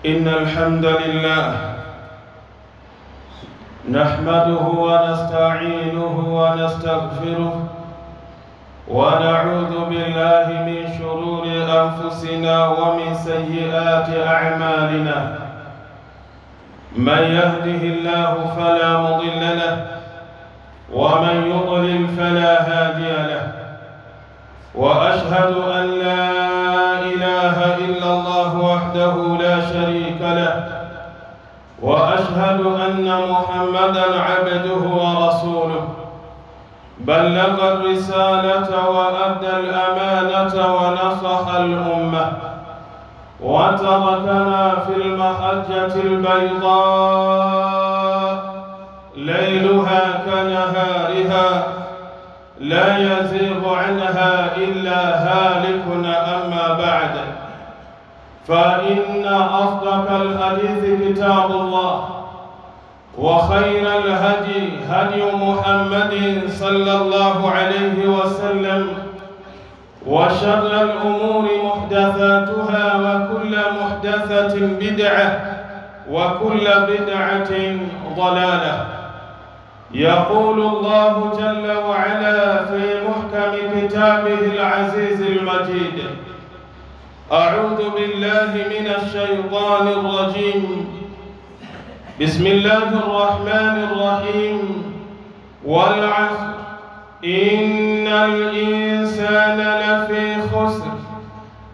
إن الحمد لله نحمده ونستعينه ونستغفره ونعوذ بالله من شرور أنفسنا ومن سيئات أعمالنا. من يهده الله فلا مضل له ومن يضلل فلا هادي له، وأشهد أن لا إله إلا الله وحده لا شريك له، وأشهد أن محمدًا عبده ورسوله، بلغ الرسالة وأدى الأمانة ونصح الأمة، وتركنا في المحجة البيضاء ليلها كنهارها لا يزيغ عنها إلا هالك. أما بعد، فإن أصدق الحديث كتاب الله، وخير الهدي هدي محمد صلى الله عليه وسلم، وشر الأمور محدثاتها، وكل محدثة بدعة، وكل بدعة ضلالة. يقول الله جل وعلا في محكم كتابه العزيز المجيد: أعوذ بالله من الشيطان الرجيم، بسم الله الرحمن الرحيم: والعصر إن الإنسان لفي خسر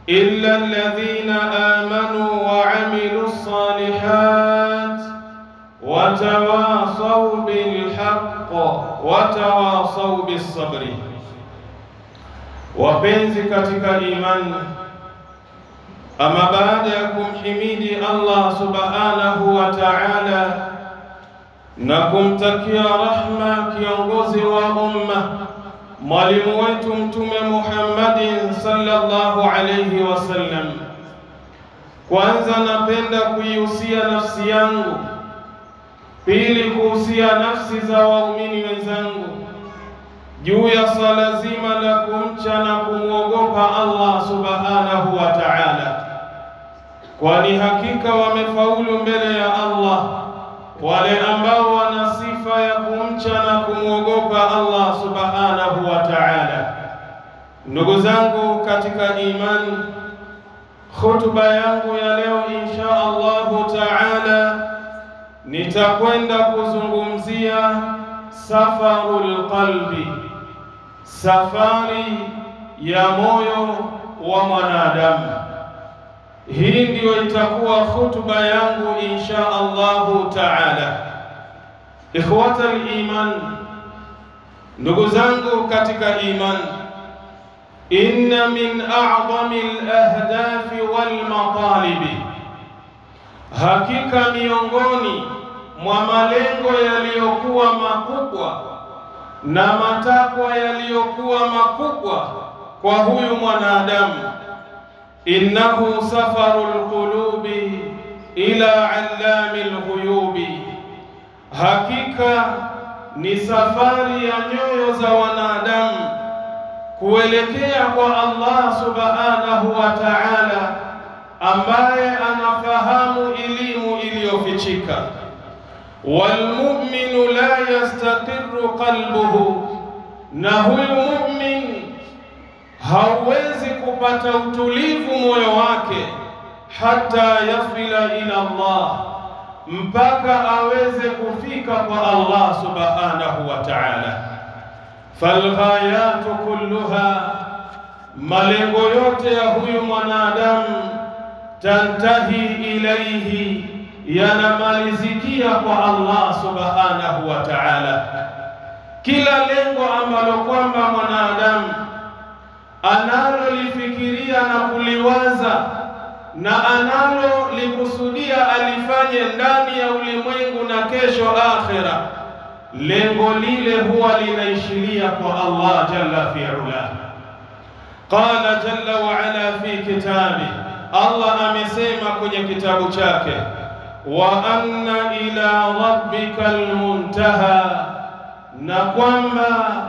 إلا الذين آمنوا وعملوا الصالحات وتواصوا بالحق وتواصوا بالصبر. Wapenzi katika imani, ama baada ya kumhimidi Allah subhanahu wa ta'ala na kumtakia rahma kiongozi wa umma, mwalimu wetu Mtume Muhammadin sallallahu alayhi wasallam, kwanza napenda kuihusia nafsi yangu, pili kuhusia nafsi za waumini wenzangu juu ya swala zima la kumcha na kumwogopa Allah subhanahu wa ta'ala, kwani hakika wamefaulu mbele ya Allah wale ambao wana sifa ya kumcha na kumwogopa Allah subhanahu wa ta'ala. Ndugu zangu katika imani, khutba yangu ya leo insha Allahu ta'ala nitakwenda kuzungumzia safarul qalbi, safari ya moyo wa mwanadamu. Hii ndio itakuwa khutba yangu insha Allahu ta'ala. Ikhwatal iman, ndugu zangu katika iman, inna min a'zamil ahdafi wal matalibi, hakika miongoni mwa malengo yaliyokuwa makubwa na matakwa yaliyokuwa makubwa kwa huyu mwanadamu, innahu safarul qulubi ila allamil ghuyubi, hakika ni safari ya nyoyo za wanadamu kuelekea kwa Allah subhanahu wa ta'ala, ambaye anafahamu elimu iliyofichika. Walmu'minu la yastaqirru qalbuhu, na huyu mu'min hawezi kupata utulivu moyo wake hata yafila ila Allah, mpaka aweze kufika kwa Allah subhanahu wa ta'ala. Falghayatu kulluha, malengo yote ya huyu mwanadamu, tantahi ilaihi, yanamalizikia kwa Allah subhanahu wa ta'ala. Kila lengo ambalo kwamba mwanadamu analolifikiria na kuliwaza na analolikusudia alifanye ndani ya ulimwengu na kesho akhira, lengo lile huwa linaishilia kwa Allah jalla fi'ala. Qala jalla wa ala fi kitabi, Allah amesema kwenye kitabu chake: wa anna ila rabbikal muntaha, na kwamba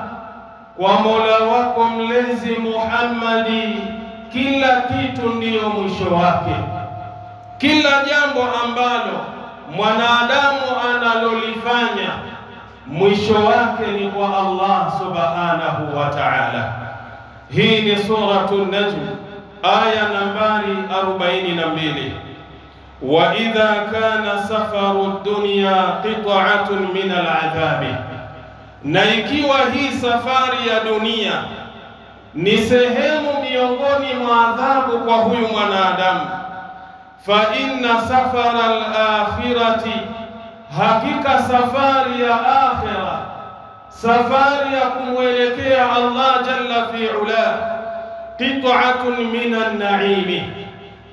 kwa Mola wako mlezi Muhammadi kila kitu ndiyo mwisho wake. Kila jambo ambalo mwanadamu analolifanya mwisho wake ni kwa Allah subhanahu wa ta'ala. Hii ni suratul Najm aya nambari 42. Wa idha kana safaru dunya qit'atun min al'adhabi, na ikiwa hii safari ya dunia ni sehemu miongoni mwa adhabu kwa huyu mwanadamu, fa inna safara al-akhirati, hakika safari ya akhira, safari ya kumwelekea Allah jalla fi ula, qit'atun minan na'imi,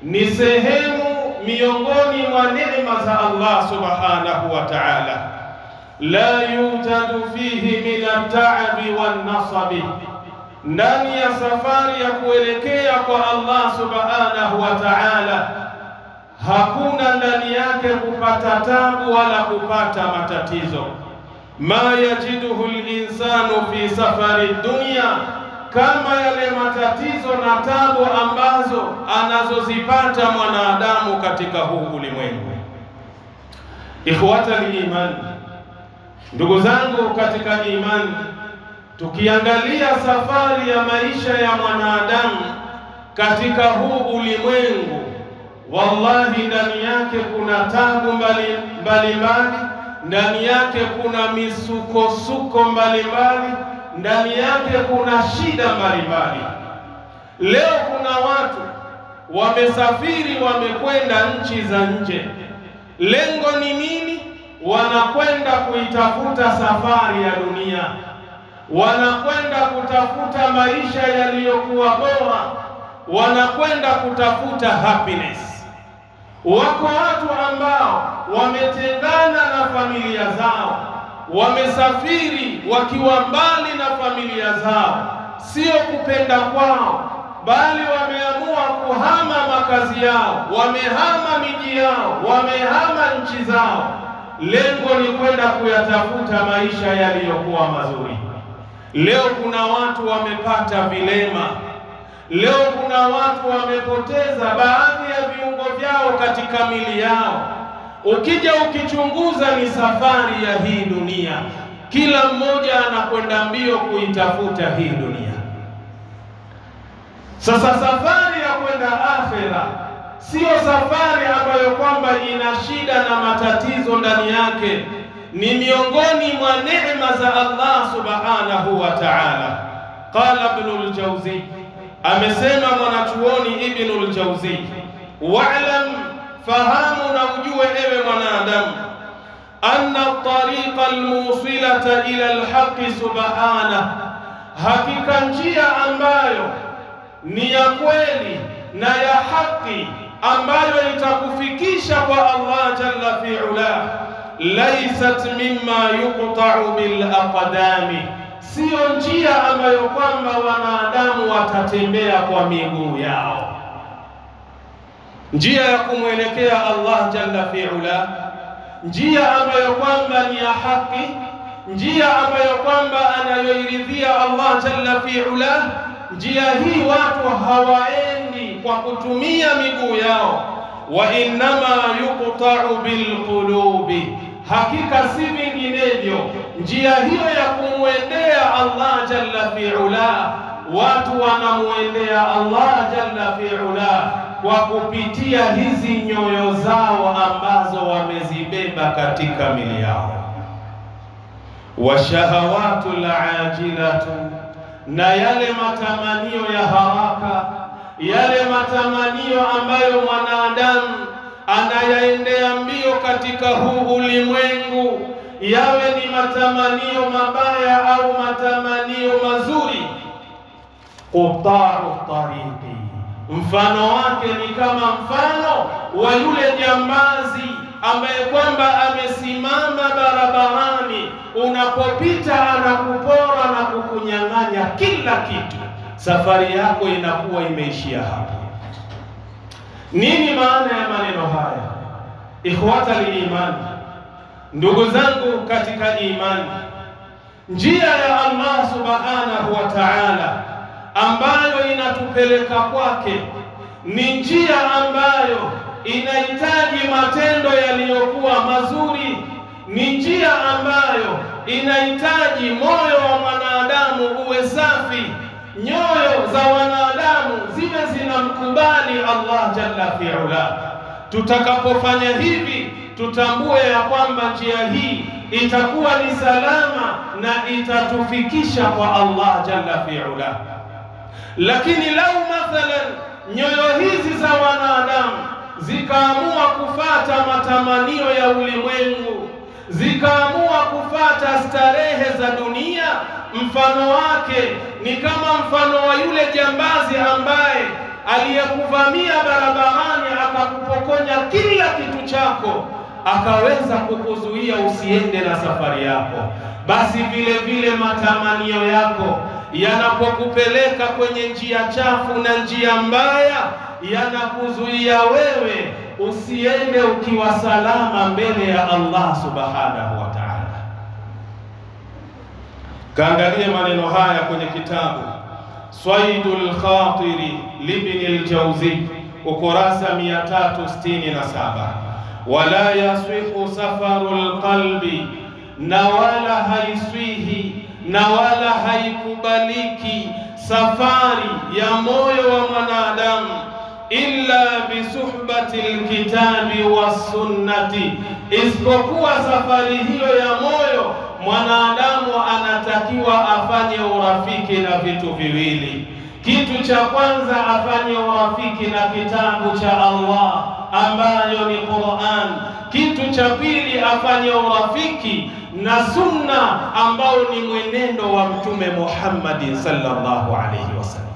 ni sehemu miongoni mwa neema za Allah subhanahu wa ta'ala. La yujadu fihi min at-ta'abi wan-nasabi, ndani ya safari ya kuelekea kwa Allah subhanahu wa ta'ala hakuna ndani yake kupata tabu wala kupata matatizo. Ma yajiduhu al-insanu fi safari dunya, kama yale matatizo na tabu ambazo anazozipata mwanadamu katika huu ulimwengu. Ikhwata al-iman, ndugu zangu katika imani, tukiangalia safari ya maisha ya mwanadamu katika huu ulimwengu, wallahi ndani yake kuna tabu mbalimbali, ndani yake kuna misukosuko mbalimbali, ndani yake kuna shida mbalimbali. Leo kuna watu wamesafiri, wamekwenda nchi za nje. Lengo ni nini? Wanakwenda kuitafuta safari ya dunia, wanakwenda kutafuta maisha yaliyokuwa bora, wanakwenda kutafuta happiness. Wako watu ambao wametengana na familia zao, wamesafiri wakiwa mbali na familia zao, sio kupenda kwao, bali wameamua kuhama makazi yao, wamehama miji yao, wamehama nchi zao. Lengo ni kwenda kuyatafuta maisha yaliyokuwa mazuri. Leo kuna watu wamepata vilema, leo kuna watu wamepoteza baadhi ya viungo vyao katika mili yao. Ukija ukichunguza ni safari ya hii dunia, kila mmoja anakwenda mbio kuitafuta hii dunia. Sasa safari ya kwenda akhera sio safari ambayo kwamba ina shida na matatizo ndani yake, ni miongoni mwa neema za Allah subhanahu wa ta'ala. Qala Ibn al-Jawzi, amesema mwanachuoni Ibn al-Jawzi, wa'lam, fahamu na ujue ewe mwanadamu, anna at-tariqa al-musilata ila al-haqqi subhanahu, hakika njia ambayo ni ya kweli na ya haki ambayo itakufikisha kwa Allah jalla fi ula, laysat mimma yuqta'u bil aqdami, sio njia ambayo kwamba wanadamu watatembea kwa miguu yao. Njia ya kumwelekea Allah jalla fi ula, njia ambayo kwamba ni ya haki, njia ambayo kwamba anayoiridhia Allah jalla fi ula, njia hii watu hawaendi kwa kutumia miguu yao. Wa innama yuqta'u bil qulubi, hakika si vinginevyo njia hiyo ya kumwendea Allah jalla fi ula, watu wanamuendea Allah jalla fi ula kwa kupitia hizi nyoyo zao ambazo wamezibeba katika mili yao. Wa shahawatul ajilatu, na yale matamanio ya haraka, yale matamanio ambayo mwanadamu anayaendea mbio katika huu ulimwengu, yawe ni matamanio mabaya au matamanio mazuri. Quta'u tariqi, mfano wake ni kama mfano wa yule jambazi ambaye kwamba amesimama barabarani, unapopita anakupora na kukunyang'anya kila kitu, safari yako inakuwa imeishia hapo. Nini maana ya maneno haya? Ikhwata al-iman, ndugu zangu katika imani, njia ya Allah subhanahu wa ta'ala ambayo inatupeleka kwake ni njia ambayo inahitaji matendo yaliyokuwa mazuri, ni njia ambayo inahitaji moyo wa mwanadamu uwe safi, nyoyo za wanadamu ziwe zinamkubali Allah jalla fi'ala. Tutakapofanya hivi, tutambue ya kwamba njia hii itakuwa ni salama na itatufikisha kwa Allah jalla fi'ala. Lakini lau mathalan nyoyo hizi za wanadamu zikaamua kufata matamanio ya ulimwengu, zikaamua kufata starehe za dunia, mfano wake ni kama mfano wa yule jambazi ambaye aliyekuvamia barabarani akakupokonya kila kitu chako, akaweza kukuzuia usiende na safari yako. Basi vile vile matamanio yako yanapokupeleka kwenye njia chafu na njia mbaya, yanakuzuia wewe usiende ukiwa salama mbele ya Allah subhanahu wa ta'ala. Kaangalie maneno haya kwenye kitabu Swaidul Khatiri libni al-Jawzi, ukurasa 367. Wala yaswihu safarul qalbi, na wala haiswihi na wala haikubaliki safari ya moyo wa mwanadamu illa bisuhbati alkitabi was-sunnati, isipokuwa safari hiyo ya moyo mwanadamu anatakiwa afanye urafiki na vitu viwili. Kitu cha kwanza, afanye urafiki na kitabu cha Allah ambayo ni Qur'an. Kitu cha pili, afanye urafiki na sunna ambao ni mwenendo wa Mtume Muhammad sallallahu alaihi wasallam.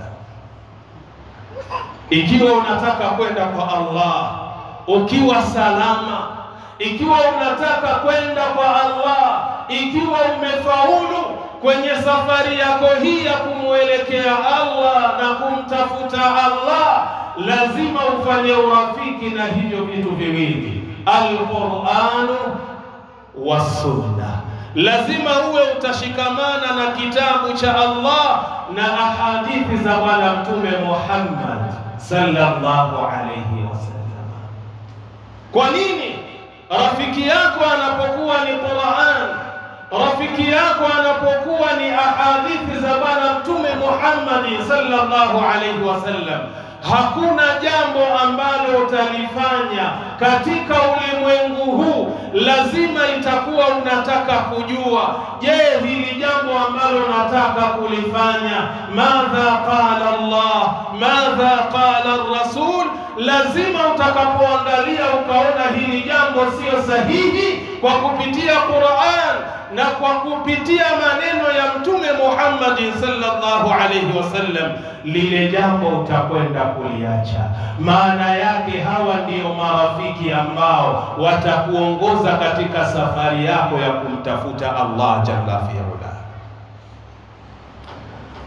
Ikiwa unataka kwenda kwa Allah ukiwa salama, ikiwa unataka kwenda kwa Allah ikiwa umefaulu kwenye safari yako hii ya kumuelekea Allah na kumtafuta Allah, lazima ufanye urafiki na hivyo vitu viwili, al-Qur'anu was-Sunnah. Lazima uwe utashikamana na kitabu cha Allah na ahadithi za Bwana Mtume Muhammad sallallahu alayhi wasallam. Kwa nini? Rafiki yako anapokuwa ni Qur'an, rafiki yako anapokuwa ni ahadithi za Bwana Mtume Muhammad sallallahu alayhi wasallam, hakuna jambo ambalo utalifanya katika ulimwengu huu lazima itakuwa unataka kujua, je, hili jambo ambalo nataka kulifanya, madha qala Allah, madha qala ar-rasul. Lazima utakapoangalia ukaona hili jambo sio sahihi, kwa kupitia Qur'an na kwa kupitia maneno ya Mtume Muhammad sallallahu alayhi wasallam, lile jambo utakwenda kuliacha. Maana yake hawa ndio marafiki ambao watakuongoza katika safari yako ya kumtafuta Allah jalla fi'ala.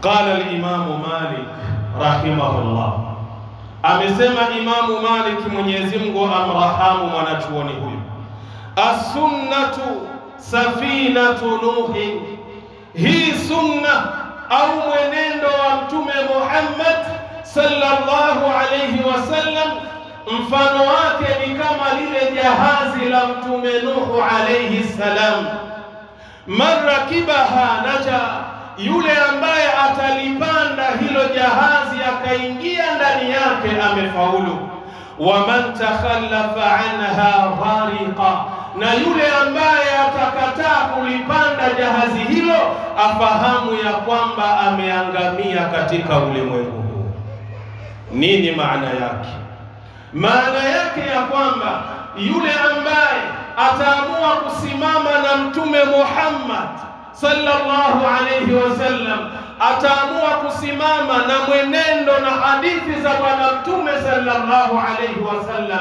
Qala al-Imam Malik rahimahullah, amesema Imamu Malik, Mwenyezi Mungu amrahamu mwanachuoni huyu, as-sunnatu safinatu nuhi, hii sunna au mwenendo wa Mtume Muhammad sallallahu alayhi wasallam, mfano wake ni kama lile jahazi la Mtume Nuhu alayhi salam. Man rakibaha naja, yule ambaye atalipanda hilo jahazi akaingia ndani yake amefaulu. Wa man takhallafa anha ghariqa, na yule ambaye atakataa kulipanda jahazi hilo afahamu ya kwamba ameangamia katika ulimwengu huu. Nini maana yake? Maana yake ya kwamba yule ambaye ataamua kusimama na Mtume Muhammad sallallahu alayhi wasallam, ataamua kusimama na mwenendo na hadithi za Bwana Mtume sallallahu alayhi wasallam,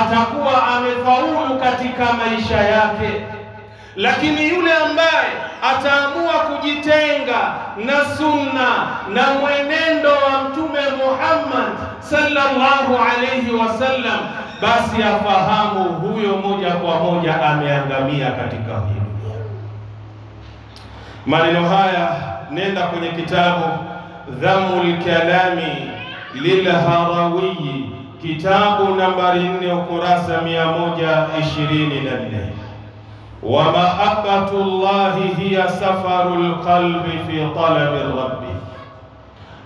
atakuwa amefaulu katika maisha yake. Lakini yule ambaye ataamua kujitenga na sunna na mwenendo wa Mtume Muhammad sallallahu alayhi wasallam, basi afahamu huyo moja kwa moja ameangamia katika hii dunia. Maneno haya nenda kwenye kitabu Dhammul Kalami lilharawi kitabu nambari 4 ukurasa 124. Wa mahabbatullahi hiya safarul qalbi fi talabi rabbi,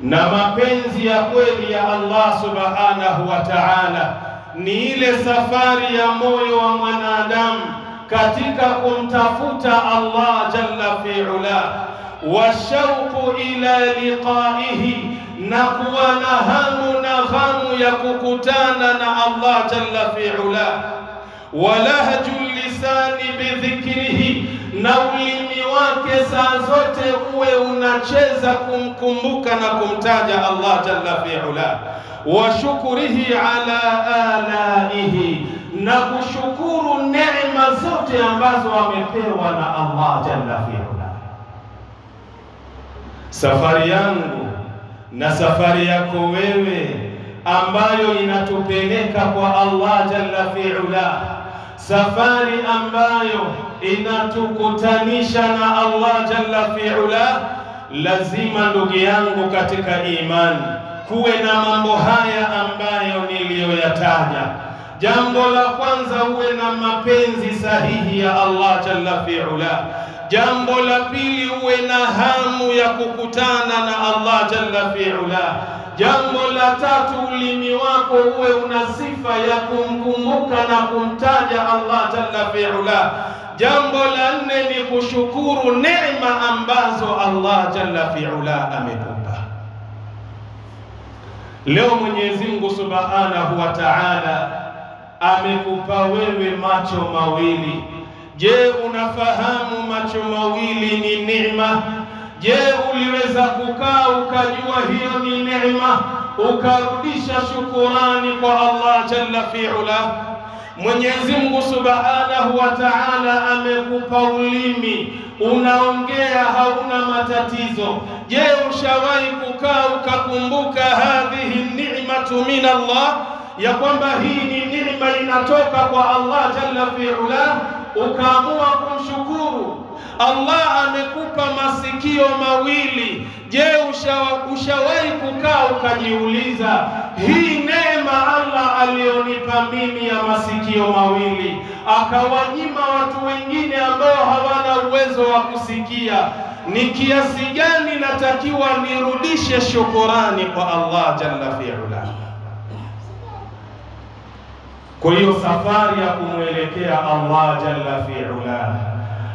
na mapenzi ya kweli ya Allah subhanahu wa ta'ala ni ile safari ya moyo wa mwanadamu katika kumtafuta Allah jalla fi'ala, wa shauqu ila liqa'ihi, na kuwa na hamu na ghamu ya kukutana na Allah jalla fi'ala, wa lahjul lisani bidhikrihi, na ulimi wake saa zote uwe unacheza kumkumbuka na kumtaja Allah jalla fi'ala, wa shukrihi ala alaihi, na kushukuru neema zote ambazo amepewa na Allah jalla fi'ala. Safari yangu na safari yako wewe ambayo inatupeleka kwa Allah jalla fi'ala, safari ambayo inatukutanisha na Allah jalla fi'ala, lazima ndugu yangu katika imani kuwe na mambo haya ambayo niliyoyataja. Jambo la kwanza, uwe na mapenzi sahihi ya Allah jalla fi'ala. Jambo la pili, uwe na hamu ya kukutana na Allah jalla fi'ala. Jambo la tatu, ulimi wako uwe una sifa ya kumkumbuka na kumtaja Allah jalla fi'ala. Jambo la nne ni kushukuru neema ambazo Allah jalla fi'ala amekupa. Leo Mwenyezi Mungu subhanahu wa ta'ala amekupa wewe macho mawili. Je, unafahamu macho mawili ni neema? Je, uliweza kukaa ukajua hiyo ni neema ukarudisha shukurani kwa Allah jalla fi'ala? Mwenyezi Mungu subhanahu wa ta'ala amekupa ulimi, unaongea, hauna matatizo. Je, ushawahi kukaa ukakumbuka hadhihi ni'matu min Allah, ya kwamba hii ni neema inatoka kwa Allah jalla fi'ala, ukaamua kumshukuru? Allah amekupa masikio mawili. Je, ushawahi kukaa ukajiuliza, hii neema Allah alionipa mimi ya masikio mawili akawanyima watu wengine ambao hawana uwezo wa kusikia, ni kiasi gani natakiwa nirudishe shukurani kwa Allah jalla fi'ala? Kwa hiyo safari ya kumwelekea Allah jalla fi'ala,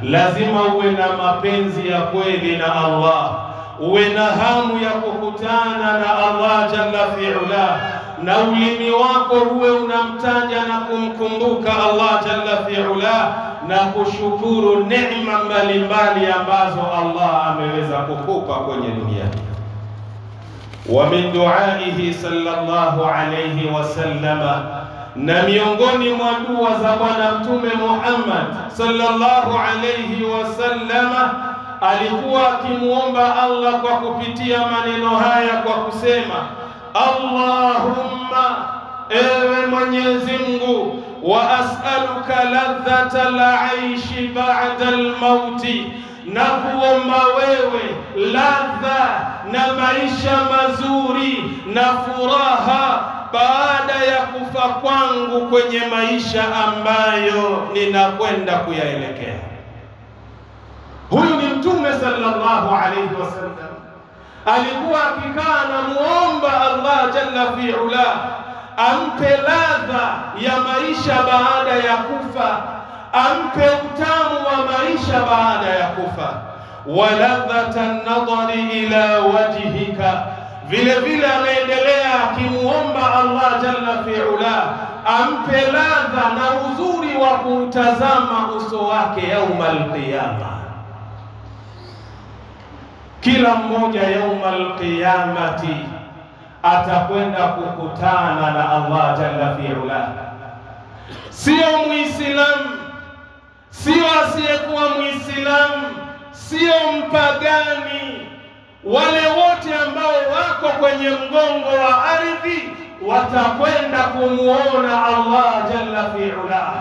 lazima uwe na mapenzi ya kweli na Allah, uwe na hamu ya kukutana na Allah jalla fi'ala, na ulimi wako uwe unamtaja na kumkumbuka Allah jalla fi'ala, na kushukuru neema mbalimbali ambazo Allah ameweza kukupa kwenye dunia. Wa min duaihi sallallahu alayhi wasallama, na miongoni mwa dua za Bwana Mtume Muhammad sallallahu alayhi wasallama, alikuwa akimuomba Allah kwa kupitia maneno haya kwa kusema, Allahumma, ewe Mwenyezi Mungu, wa as'aluka ladhata al-aishi ba'da al-mauti, na kuomba wewe ladha na maisha mazuri na furaha baada ya kufa kwangu, kwenye maisha ambayo ninakwenda kuyaelekea. Huyu ni Mtume sallallahu alayhi wasallam, alikuwa akikaa na muomba Allah jalla fi'ala ampe ladha ya maisha baada ya kufa, ampe utamu wa maisha baada ya kufa. Wa ladhata an-nadhari ila wajhika, vile vile anaendelea akimuomba Allah jalla fi'ala ampe ladha na uzuri wa kutazama uso wake yaumal qiyama. Kila mmoja yaumal qiyamati atakwenda kukutana na Allah jalla fi'ala. Sio Muislamu, sio asiyekuwa Muislamu, sio mpagani, wale wote ambao wako kwenye mgongo wa ardhi watakwenda kumuona Allah jalla fi'ala.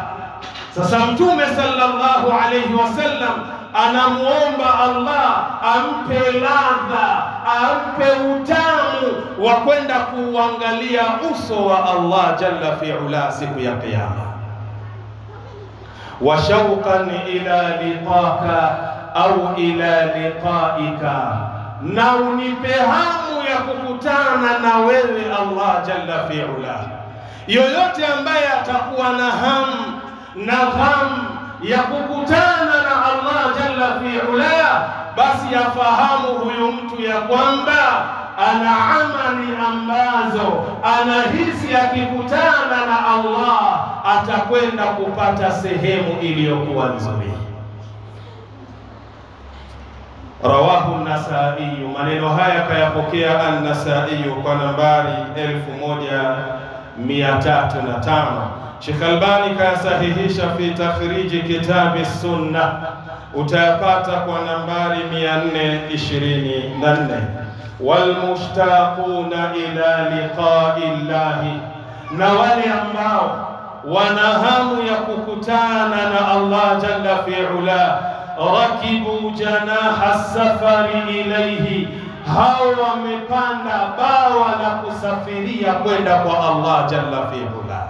Sasa Mtume sallallahu alayhi wasallam anamuomba Allah ampe ladha, ampe utamu wa kwenda kuangalia uso wa Allah jalla fi'ala siku ya kiyama. Wa shauqan ila liqaka au ila liqaika, na unipe hamu ya kukutana na wewe Allah jalla fi'ala. Yoyote ambaye atakuwa na hamu na ghamu ya kukutana na Allah jalla fi'ala, basi yafahamu huyu mtu ya kwamba ana amali ambazo anahisi akikutana na Allah atakwenda kupata sehemu iliyokuwa nzuri. Rawahu an-Nasa'i, maneno haya kayapokea an-Nasa'i kwa nambari 1305. Sheikh Albani kasahihisha fi takhriji kitabi sunna, utayapata kwa nambari 424. Wal mushtaquna ila liqa'i llahi, na wale ambao wana hamu ya kukutana na Allah jalla fi'ala, rakibu janaha safari ilayhi, hao wamepanda bawa la kusafiria kwenda kwa Allah jalla fi'ala.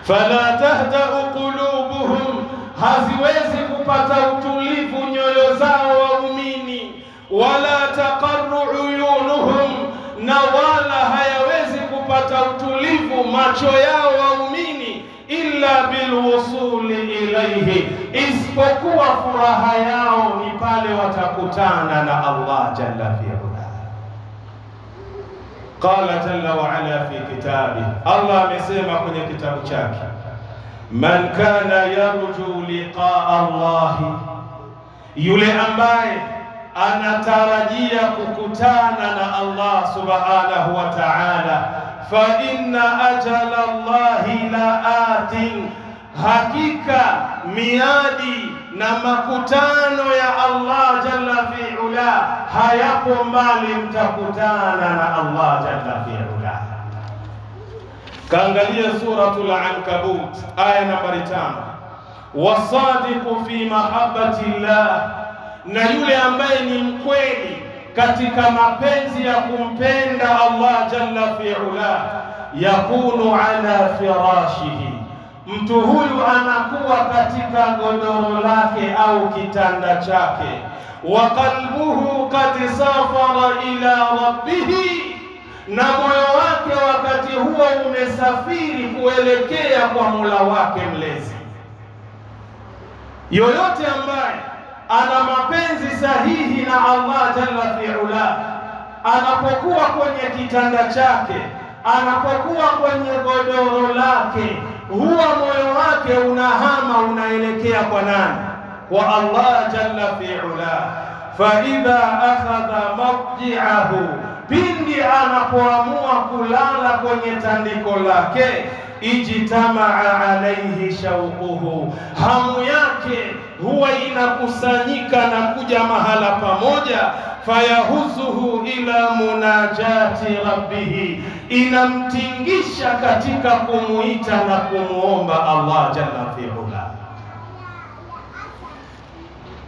Fala tahda'u qulubuhum, haziwezi kupata utulivu nyoyo zao waumini, wala taqarru uyunuhum, na wala hayawezi kupata utulivu macho yao waumini, illa bilwusuli ilayhi, isipokuwa furaha yao ni pale watakutana na Allah jalla fi'ala. Qala jalla wa ala fi kitabi, Allah amesema kwenye kitabu chake, man kana yarju liqaa Allah, yule ambaye anatarajia kukutana na Allah subhanahu wa ta'ala, fa inna ajala Allahi laatin, hakika miadi na makutano ya Allah jalla fi'ala hayapo mbali, mtakutana na Allah jalla fi'ala. Kaangalia suratul Ankabut aya nambari 5, wasadiqu fi mahabbati llah, na yule ambaye ni mkweli katika mapenzi ya kumpenda Allah jalla fi'ala, yakunu ala firashihi, mtu huyu anakuwa katika godoro lake au kitanda chake, wa qalbuhu qad safara ila rabbihi, na moyo wake wakati huo umesafiri kuelekea kwa Mola wake mlezi. Yoyote ambaye ana mapenzi sahihi na Allah jalla fi'ala, anapokuwa kwenye kitanda chake, anapokuwa kwenye godoro lake, huwa moyo wake unahama unaelekea kwa nani? Kwa Allah jalla fi'ala. Fa idha akhadha madji'ahu, pindi anapoamua kulala kwenye tandiko lake, ijtamaa alayhi shauquhu, hamu yake huwa inakusanyika na kuja mahala pamoja, fayahuzuhu ila munajati rabbihi, inamtingisha katika kumuita na kumuomba Allah jalla fi'ala.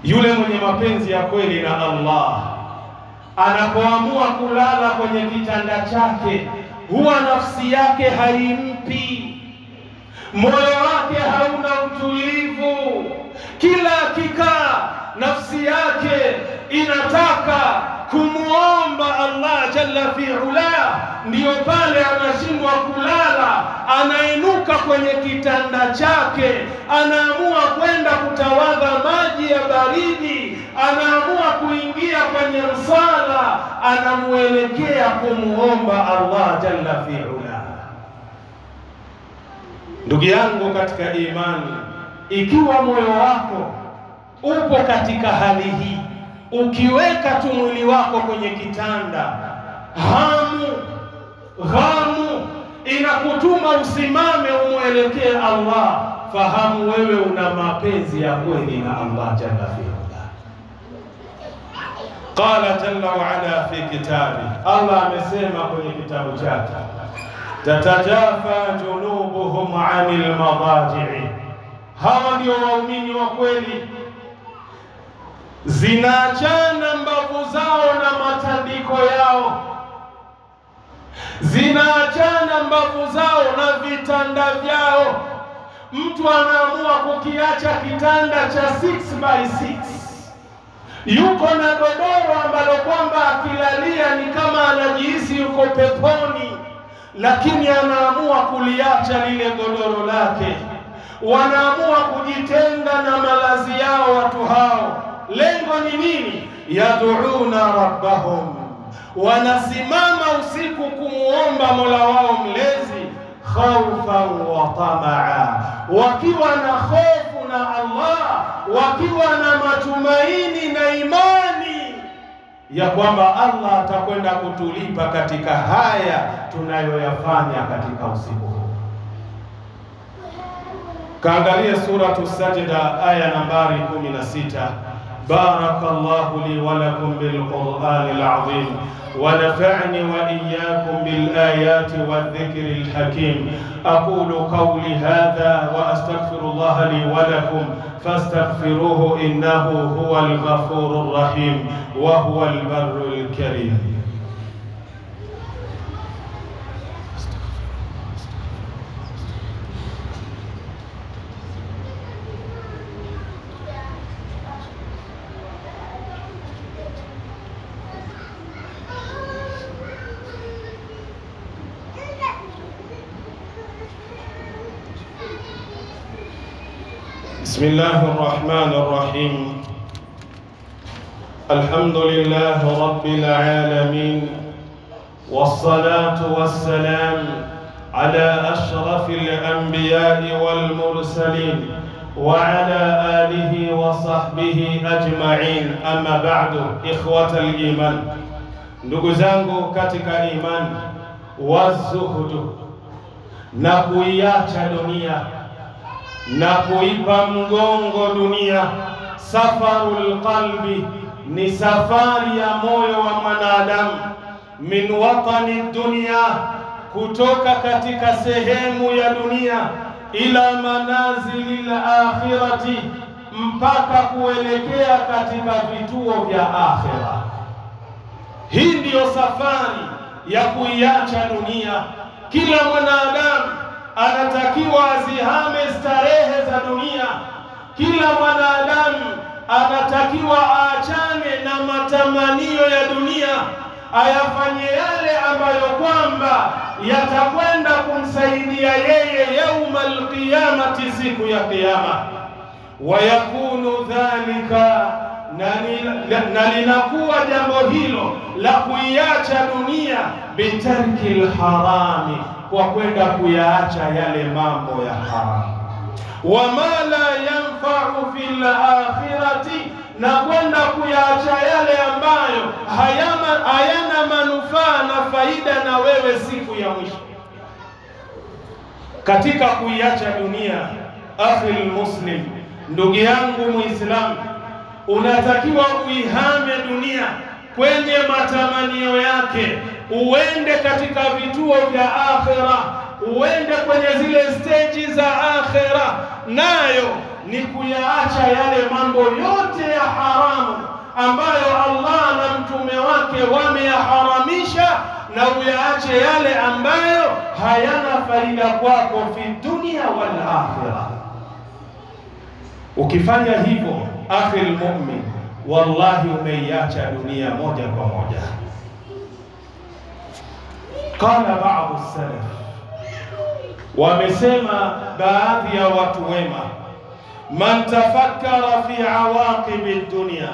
Yule mwenye mapenzi ya kweli na Allah anapoamua kulala kwenye kitanda chake, huwa nafsi yake haimpi, moyo wake hauna utulivu. Kila akikaa nafsi yake inataka kumuomba Allah jalla fi'ala, ndiyo pale anashindwa kulala, anainuka kwenye kitanda chake, anaamua kwenda kutawadha maji ya baridi, anaamua kuingia kwenye msala, anamuelekea kumuomba Allah jalla fi'ala. Ndugu yangu katika imani, ikiwa moyo wako upo katika hali hii, ukiweka tu mwili wako kwenye kitanda, ghamu inakutuma usimame umuelekee Allah, fahamu wewe una mapenzi ya kweli na Allah jalla fi'ala. Qala jalla wa ala fi kitabi, Allah amesema kwenye kitabu chake, tatajafa junubuhum 'anil madaji'i, hawa ndio waumini wa kweli. zinaachana mbavu zao na matandiko yao, zinaachana mbavu zao na vitanda vyao. Mtu anaamua kukiacha kitanda cha 6x6, yuko na godoro ambalo kwamba akilalia ni kama anajihisi yuko peponi, lakini anaamua kuliacha lile godoro lake. Wanaamua kujitenga na malazi yao watu hao. Lengo ni nini? Yad'una rabbahum, wanasimama usiku kumuomba Mola wao mlezi, khawfan wa tamaa, wakiwa na hofu na Allah, wakiwa na matumaini na imani ya kwamba Allah atakwenda kutulipa katika haya tunayoyafanya katika usiku. Kaangalia suratu Sajda aya nambari 16. Barakallahu li wa lakum bil Qur'anil azim wa nafa'ni wa iyyakum bil ayati wadh-dhikril hakim. Aqulu qawli hadha wa astaghfirullaha li wa lakum fastaghfiruhu innahu huwal ghafurur rahim wa huwal barrul karim. بسم الله الرحمن الرحيم. الحمد لله رب العالمين، والصلاة والسلام على أشرف الأنبياء والمرسلين وعلى آله وصحبه أجمعين. أما بعد، إخوة الإيمان، ndugu zangu katika iman, wazuhudu, na kuiacha dunia na kuipa mgongo dunia. Safarul qalbi, ni safari ya moyo wa mwanadamu. Min watani dunia, kutoka katika sehemu ya dunia, ila manazilil akhirati, mpaka kuelekea katika vituo vya akhira. Hii ndiyo safari ya kuiacha dunia. Kila mwanadamu anatakiwa azihame starehe za dunia. Kila mwanadamu anatakiwa aachane na matamanio ya dunia, ayafanye yale ambayo kwamba yatakwenda kumsaidia yeye yaumal qiyamati, siku ya kiyama. Wayakunu dhalika, na linakuwa jambo hilo la kuiacha dunia, bitarkil harami, kwa kwenda kuyaacha yale mambo ya haramu. Wama la yanfa'u fil akhirati, na kwenda kuyaacha yale ambayo hayana manufaa na faida na wewe siku ya mwisho. Katika kuiacha dunia, akhil muslim, ndugu yangu Muislamu, unatakiwa uihame dunia kwenye matamanio yake, uende katika vituo vya akhira, uende kwenye zile stage za akhira. Nayo ni kuyaacha yale mambo yote ya haramu ambayo Allah na mtume wake wameyaharamisha, na uyaache yale ambayo hayana faida kwako fi dunia wal akhira. Ukifanya hivyo, akhil mu'min, wallahi umeiacha dunia moja kwa moja. Qala ba'd as-salaf, wamesema baadhi ya watu wema, man tafakkara fi awaqib ad-dunya,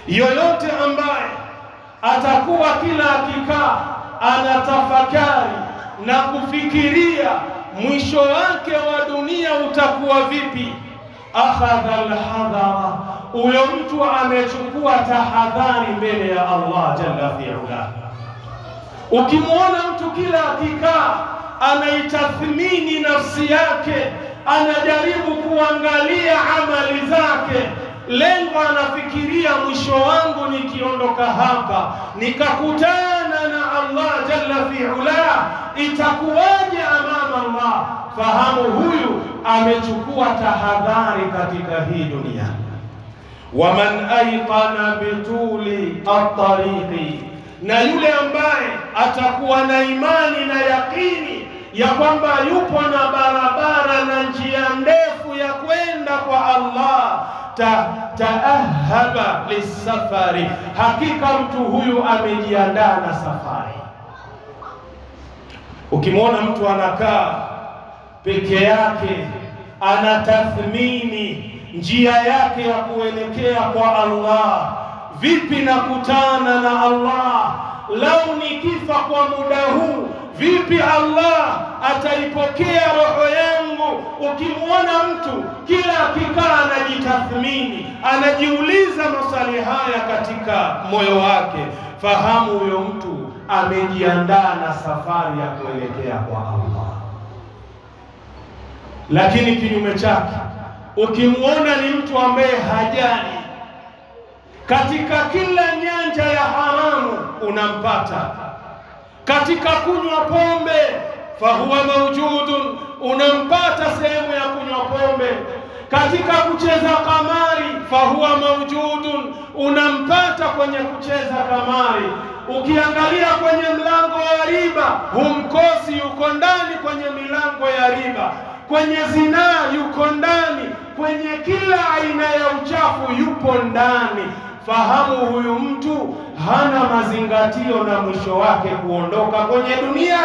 yoyote ambaye atakuwa kila akikaa anatafakari na kufikiria mwisho wake wa dunia utakuwa vipi, akhadha al-hadara, huyo mtu amechukua tahadhari mbele ya Allah jalla fi'ala. Ukimwona mtu kila akikaa anaitathmini nafsi yake, anajaribu kuangalia amali zake, lengo anafikiria mwisho wangu nikiondoka hapa nikakutana na Allah jalla fi'ala, itakuwaje amama Allah, fahamu huyu amechukua tahadhari katika hii dunia. waman ayqana bituli at-tariqi, na yule ambaye atakuwa na imani na yakini ya kwamba yupo na barabara na njia ndefu ya kwenda kwa Allah, taahaba lisafari, hakika mtu huyu amejiandaa na safari. Ukimwona mtu anakaa peke yake, anatathmini njia yake ya kuelekea kwa Allah, vipi nakutana na Allah, lau nikifa kwa muda huu, vipi Allah ataipokea roho yangu? Ukimwona mtu kila akikaa anajitathmini, anajiuliza maswali haya katika moyo wake, fahamu huyo mtu amejiandaa na safari ya kuelekea kwa Allah. Lakini kinyume chake, ukimwona ni mtu ambaye hajali, katika kila nyanja ya haramu unampata, katika kunywa pombe fahuwa mawjudun, unampata sehemu ya kunywa pombe, katika kucheza kamari fahuwa mawjudun, unampata kwenye kucheza kamari. Ukiangalia kwenye mlango wa riba humkosi, yuko ndani kwenye milango ya riba. Kwenye zinaa yuko ndani, kwenye kila aina ya uchafu yupo ndani. Fahamu huyu mtu hana mazingatio na mwisho wake kuondoka kwenye dunia,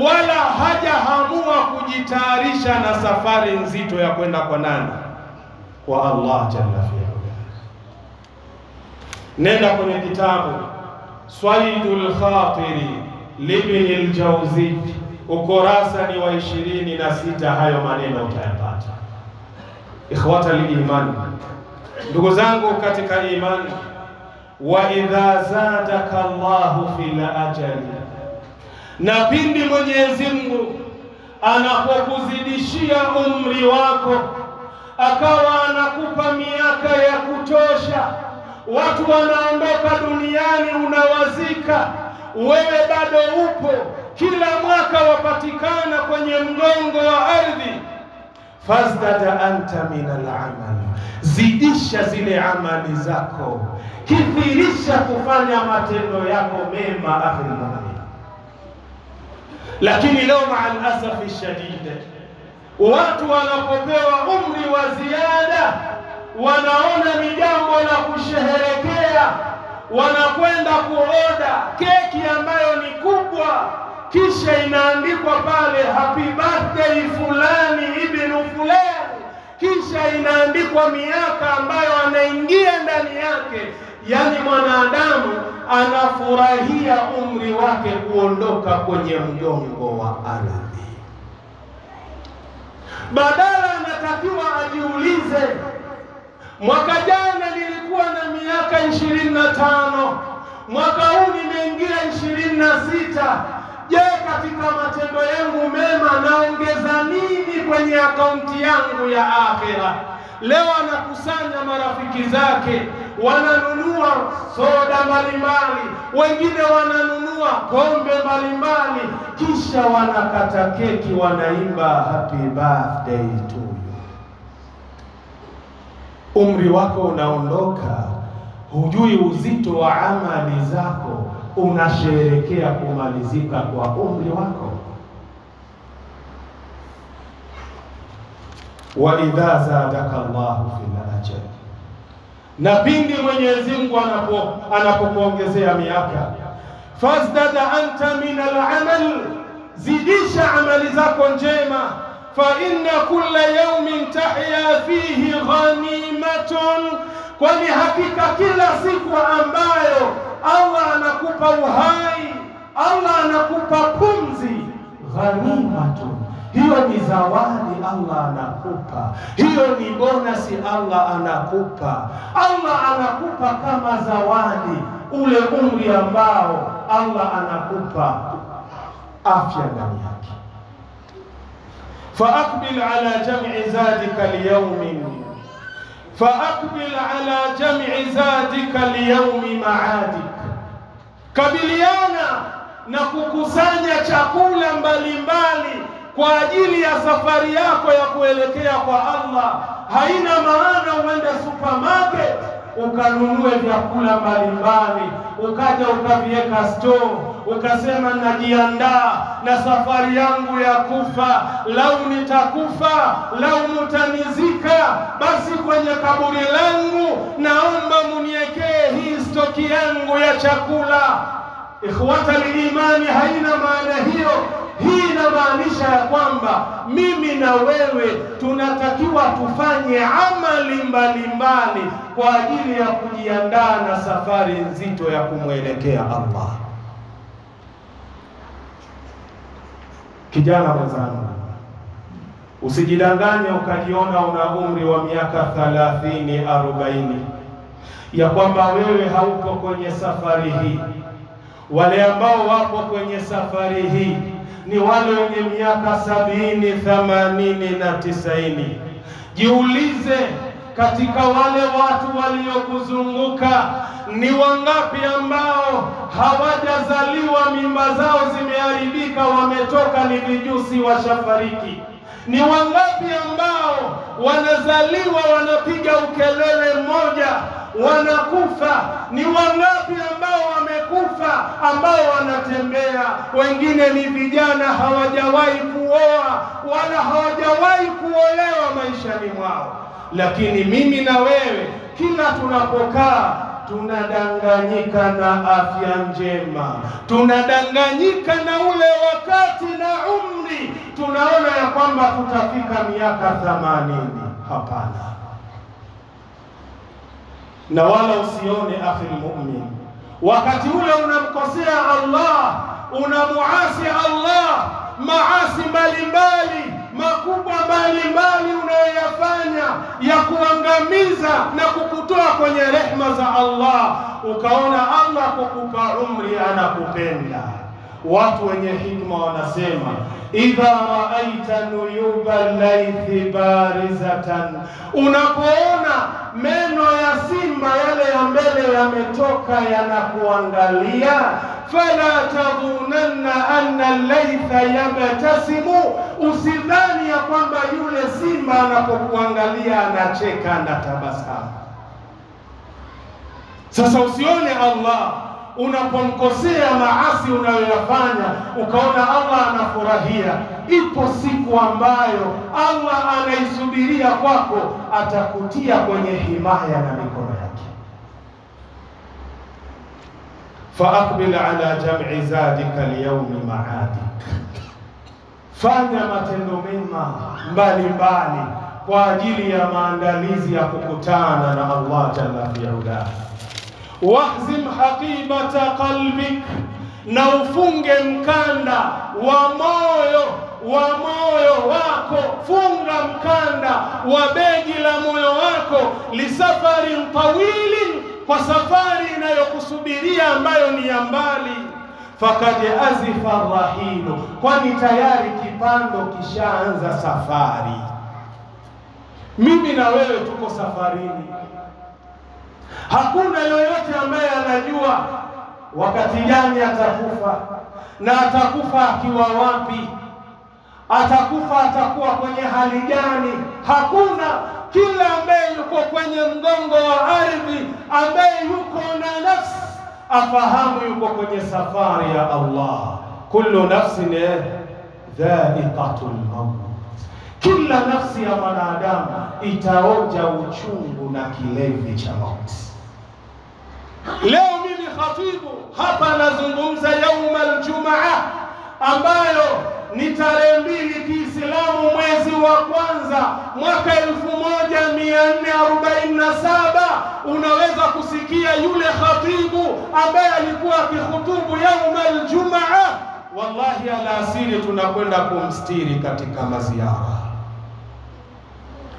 wala hajahamua kujitayarisha na safari nzito ya kwenda kwa nani? Kwa Allah jalla fi'ala. Nenda kwenye kitabu Swaidul Khatiri Ibn al-Jawzi, ukurasa ni wa 26, hayo maneno utayapata. Ikhwata al-iman, ndugu zangu katika imani, wa idha zadaka Allahu fil ajali, na pindi Mwenyezi Mungu anapokuzidishia umri wako, akawa anakupa miaka ya kutosha, watu wanaondoka duniani, unawazika, wewe bado upo, kila mwaka wapatikana kwenye mgongo wa ardhi, fazdada anta min al-amal, zidisha zile amali zako, kithirisha kufanya matendo yako mema, akhi mu'min. Lakini leo ma'al asafi shadid, watu wanapopewa umri wa ziada wanaona ni jambo la kusherehekea, wanakwenda kuoda keki ambayo ni kubwa, kisha inaandikwa pale happy birthday fulani ibn fulani, kisha inaandikwa miaka ambayo anaingia ndani yake. Yani mwanadamu anafurahia umri wake kuondoka kwenye mgongo wa ardhi, badala anatakiwa ajiulize, mwaka jana nilikuwa na miaka 25, mwaka huu nimeingia 26. Je, katika matendo yangu mema naongeza nini kwenye akaunti yangu ya akhira? Leo anakusanya marafiki zake, wananunua soda mbalimbali, wengine wananunua pombe mbalimbali, kisha wanakata keki, wanaimba happy birthday to you. Umri wako unaondoka, hujui uzito wa amali zako, unasherehekea kumalizika kwa umri wako. Wa idha zadaka Allahu fil ajal, na pindi Mwenyezi Mungu anapokuongezea miaka, fazdada anta min al-amal, zidisha amali zako njema. Fa inna kulla yawmin tahya fihi ghanimatun, kwani hakika kila siku ambayo Allah anakupa uhai, Allah anakupa pumzi, ghanimatun, hiyo ni zawadi Allah anakupa, hiyo ni bonasi Allah anakupa. Allah anakupa kama zawadi ule umri ambao Allah anakupa afya ndani yake. فأقبل على جمع زادك اليوم، فأقبل على جمع زادك اليوم معادك، kabiliana na kukusanya chakula mbalimbali kwa ajili ya safari yako ya kuelekea kwa Allah. Haina maana uende supermarket ukanunue vyakula mbalimbali, ukaja ukaviweka store, ukasema najiandaa na safari yangu ya kufa. Lau nitakufa, lau mutanizika, basi kwenye kaburi langu naomba muniekee hii stoki yangu ya chakula. Ikhwata al-imani, haina maana hiyo. Hii inamaanisha ya kwamba mimi na wewe tunatakiwa tufanye amali mbalimbali kwa ajili ya kujiandaa na safari nzito ya kumwelekea Allah. Kijana mwenzangu, usijidanganye ukajiona una umri wa miaka 30, 40 ya kwamba wewe haupo kwenye safari hii. Wale ambao wapo kwenye safari hii ni wale wenye miaka 70, 80 na 90. Jiulize, katika wale watu waliokuzunguka ni wangapi ambao hawajazaliwa, mimba zao zimeharibika, wametoka ni vijusi, washafariki? Ni wangapi ambao wanazaliwa wanapiga ukelele mmoja wanakufa? Ni wangapi ambao wamekufa ambao wanatembea? Wengine ni vijana, hawajawahi kuoa wala hawajawahi kuolewa maishani mwao. Lakini mimi na wewe kila tunapokaa tunadanganyika na afya njema, tunadanganyika na ule wakati na umri, tunaona ya kwamba tutafika miaka 80. Hapana. Na wala usione akhi mu'min, wakati ule unamkosea Allah, unamuasi Allah, maasi mbalimbali makubwa mbalimbali unayoyafanya ya kuangamiza na kukutoa kwenye rehma za Allah, ukaona Allah kukupa umri anakupenda. Watu wenye hikma wanasema, idha raaita nuyuba laythi barizatan, unapoona meno ya simba yale ya mbele yametoka yanakuangalia, fala tadhunanna anna al-laytha yabtasimu, usidhani ya kwamba yule simba anapokuangalia anacheka na tabasamu. Sasa usione Allah unapomkosea maasi unayoyafanya ukaona Allah anafurahia. Ipo siku ambayo Allah anaisubiria kwako, atakutia kwenye himaya na mikono yake. Faaqbil ala jam'i zadika liyawmi ma'adik, fanya matendo mema mbalimbali kwa ajili ya maandalizi ya kukutana na Allah jalla fi'ala. Wahzim haqibata qalbik, na ufunge mkanda wa moyo wako, funga mkanda wa begi la moyo wako, lisafarin tawilin, kwa safari inayokusubiria ambayo ni ya mbali. Fakad azifa rahilu, kwani tayari kipando kishaanza safari. Mimi na wewe tuko safarini. Hakuna yoyote ambaye anajua wakati gani atakufa, na atakufa akiwa wapi, atakufa atakuwa kwenye hali gani. Hakuna. Kila ambaye yuko kwenye mgongo wa ardhi, ambaye yuko na nafsi, afahamu yuko kwenye safari ya Allah. Kullu nafsin dha'iqatul maut, kila nafsi ya mwanadamu itaonja uchungu na kilevi cha mauti. Leo mimi khatibu hapa nazungumza yauma al-Jumaa, ambayo ni tarehe 2 Kiislamu mwezi wa kwanza mwaka 1447. Unaweza kusikia yule khatibu ambaye alikuwa akihutubu yauma al-Jumaa, wallahi alasiri tunakwenda kumstiri katika maziara.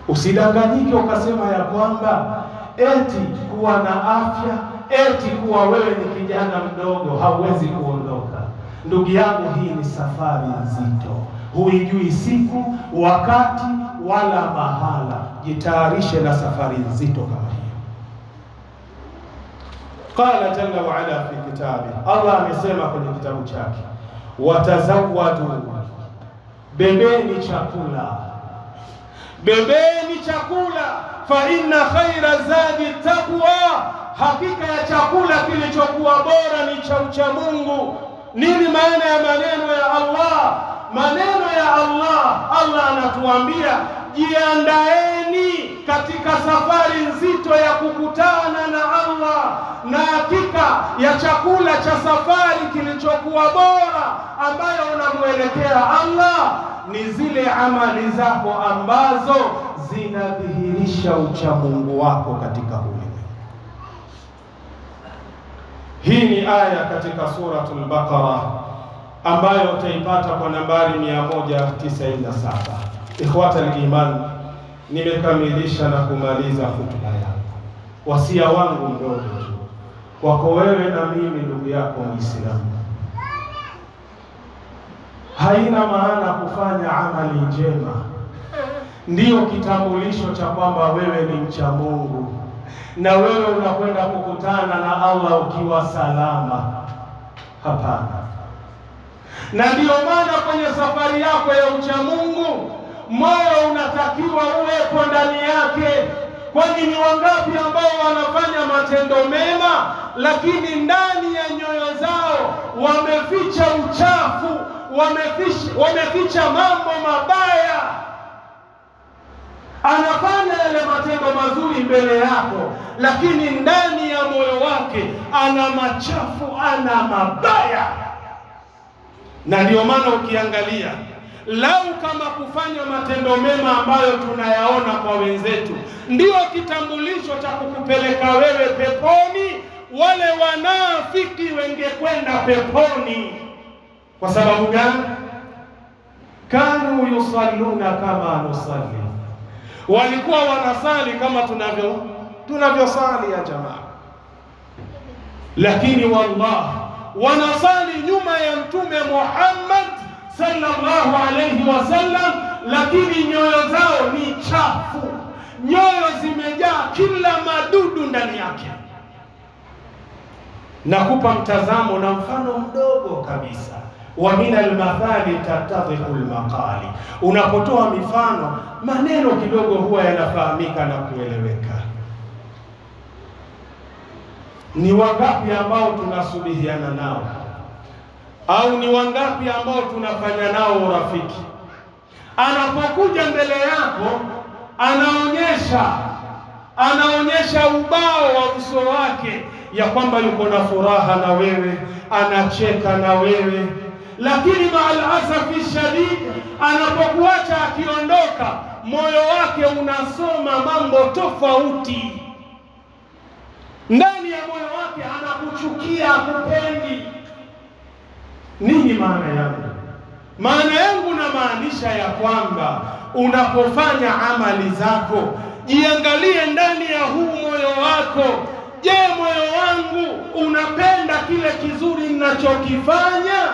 Usidanganyike ukasema ya kwamba eti kuwa na afya, eti kuwa wewe ni kijana mdogo hauwezi kuondoka. Ndugu yangu, hii ni safari nzito, huijui siku, wakati wala mahala. Jitayarishe na safari nzito kama hiyo. Qala jalla wa ala fi kitabi, Allah amesema kwenye kitabu chake, watazawwadu, bebeni chakula, bebeni chakula, fa inna khaira zadi taqwa, hakika ya chakula kilichokuwa bora ni cha ucha Mungu. Nini maana ya maneno ya Allah? Maneno ya Allah anatuambia jiandaeni katika safari nzito ya kukutana na Allah, na hakika ya chakula cha safari kilichokuwa bora ambayo unamuelekea Allah ni zile amali zako ambazo zinadhihirisha ucha Mungu wako katika ulimwengu. Hii ni aya katika suratul Baqara ambayo utaipata kwa nambari 197. Ikhwata al-iman, nimekamilisha na kumaliza hutuba yangu. Wasia wangu mdogo tu kwako wewe na mimi, ndugu yako Muislamu, haina maana kufanya amali njema ndiyo kitambulisho cha kwamba wewe ni mcha Mungu na wewe unakwenda kukutana na Allah ukiwa salama. Hapana. Na ndiyo maana kwenye safari yako ya ucha Mungu, moyo unatakiwa uwepo ndani yake. Kwani ni wangapi ambao wanafanya matendo mema lakini ndani ya nyoyo zao wameficha uchafu, wameficha mambo mabaya. Anafanya yale matendo mazuri mbele yako, lakini ndani ya moyo wake ana machafu, ana mabaya. Na ndio maana ukiangalia, lau kama kufanya matendo mema ambayo tunayaona kwa wenzetu ndio kitambulisho cha kukupeleka wewe peponi, wale wanafiki wengekwenda peponi. Kwa sababu gani? Kanu yusalluna kama nusalli, walikuwa wanasali kama tunavyosali ya jamaa. Lakini wallah, wanasali nyuma ya Mtume Muhammad sallallahu alayhi wasallam, lakini nyoyo zao ni chafu, nyoyo zimejaa kila madudu ndani yake. Nakupa mtazamo na mfano mdogo kabisa. Wa min al-mathali tattadhihu al-maqali. Unapotoa mifano, maneno kidogo huwa yanafahamika na kueleweka. Ni wangapi ambao tunasubihiana nao, au ni wangapi ambao tunafanya nao urafiki? Anapokuja mbele yako anaonyesha ubao wa uso wake ya kwamba yuko na furaha na wewe, anacheka na wewe, lakini maalasafi shadid, anapokuacha akiondoka, moyo wake unasoma mambo tofauti. Ndani ya moyo wake anakuchukia, hakupendi. Nini maana yangu? Maana yangu na maanisha ya kwamba unapofanya amali zako, jiangalie ndani ya huu moyo wako. Je, moyo wangu unapenda kile kizuri ninachokifanya?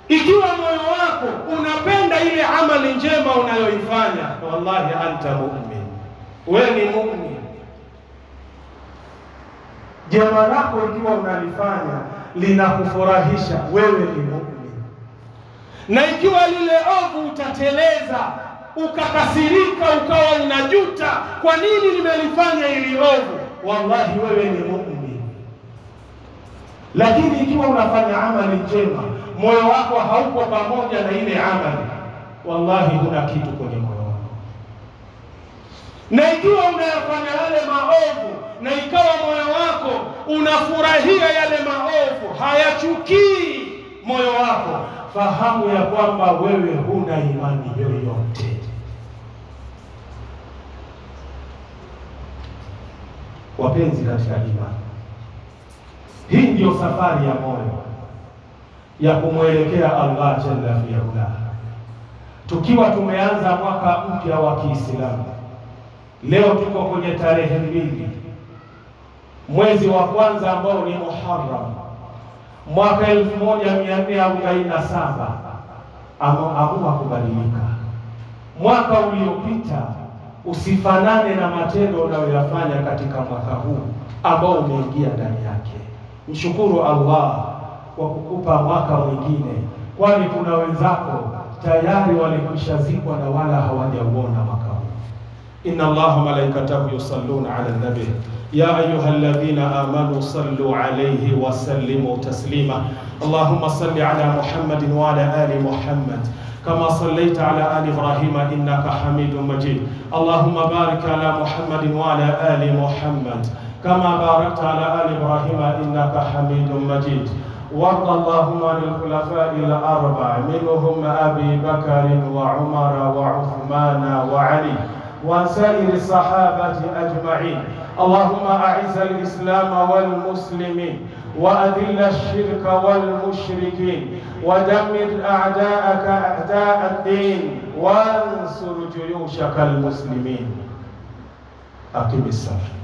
Ikiwa moyo wako unapenda ile amali njema unayoifanya, wallahi anta mu'min, wewe ni mu'min. Jambo lako ikiwa unalifanya linakufurahisha, wewe ni mu'min. Na ikiwa lile ovu utateleza, ukakasirika, ukawa unajuta, kwa nini nimelifanya hili ovu, wallahi wewe ni mu'min. Lakini ikiwa unafanya amali njema, moyo wako hauko pamoja na ile amali, wallahi huna kitu kwenye moyo wako. Na ikiwa unayafanya yale maovu na ikawa moyo wako unafurahia yale maovu, hayachukii moyo wako, fahamu ya kwamba wewe huna imani yoyote. Wapenzi katika imani, hii ndio safari ya moyo ya kumwelekea Allah jalla fi'ala. Tukiwa tumeanza mwaka mpya wa Kiislamu, leo tuko kwenye tarehe 2 mwezi wa kwanza ambao ni Muharram, mwaka 1447. Amua kubadilika. Mwaka uliopita usifanane na matendo unayoyafanya katika mwaka huu ambao umeingia ndani yake. Mshukuru Allah kwa kukupa mwaka mwingine, kwani kuna wenzako tayari walikushazikwa na wala hawajauona إن الله وملائكته يصلون على النبي يا أيها الذين آمنوا صلوا عليه وسلموا تسليما. اللهم صل على محمد وعلى آل محمد كما صليت على آل إبراهيم إنك حميد مجيد. اللهم بارك على محمد وعلى آل محمد كما باركت على آل إبراهيم إنك حميد مجيد. وارض اللهم عن الخلفاء الأربع منهم أبي بكر وعمر وعثمان وعلي وعن سائر الصحابة أجمعين. اللهم أعز الإسلام والمسلمين وأذل الشرك والمشركين ودمر أعداءك أعداء الدين وانصر جيوشك المسلمين. أقم الصلاة.